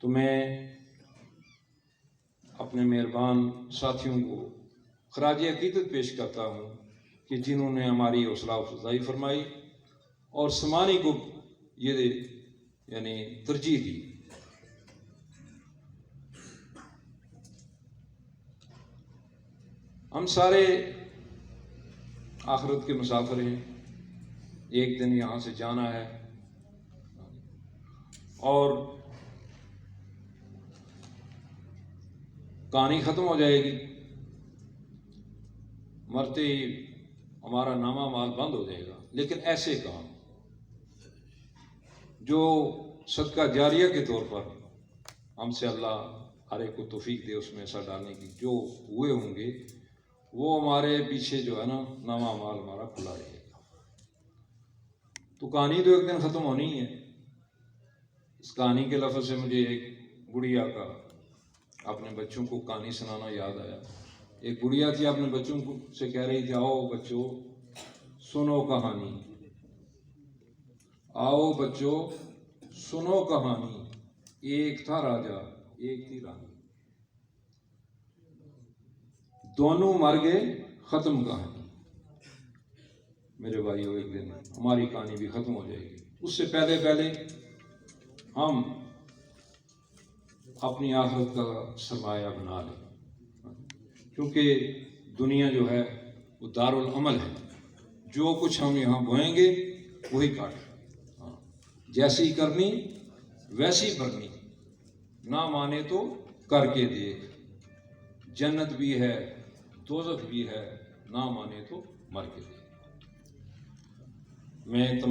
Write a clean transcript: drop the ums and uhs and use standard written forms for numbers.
تو میں اپنے مہربان ساتھیوں کو خراج عقیدت پیش کرتا ہوں کہ جنہوں نے ہماری حوصلہ افزائی فرمائی اور سمانی کو یہ ترجیح دی۔ ہم سارے آخرت کے مسافر ہیں، ایک دن یہاں سے جانا ہے اور کہانی ختم ہو جائے گی، مرتے ہی ہمارا نامہ مال بند ہو جائے گا۔ لیکن ایسے کام جو صدقہ جاریہ کے طور پر ہم سے اللہ ہر ایک کو توفیق دے اس میں ایسا ڈالنے کی، جو ہوئے ہوں گے وہ ہمارے پیچھے جو ہے نا نامہ مال ہمارا کھلا رہے گا۔ تو کہانی تو ایک دن ختم ہونی ہے۔ اس کہانی کے لفظ سے مجھے ایک گڑیا کا اپنے بچوں کو کہانی سنانا یاد آیا۔ ایک گڑیا تھی، اپنے بچوں سے کہہ رہی تھی، آؤ بچوں سنو کہانی، آؤ بچوں سنو کہانی، ایک تھا راجا ایک تھی رانی، دونوں مر گئے ختم کہانی۔ میرے بھائیو، ایک دن ہماری کہانی بھی ختم ہو جائے گی، اس سے پہلے ہم اپنی آخرت کا سرمایہ بنا لیں، کیونکہ دنیا جو ہے وہ دارالعمل ہے۔ جو کچھ ہم یہاں بوئیں گے وہی کاٹیں۔ جیسی کرنی ویسی بھرنی، نہ مانے تو کر کے دیکھ، جنت بھی ہے دوزخ بھی ہے، نہ مانے تو مر کے دیکھ۔ میں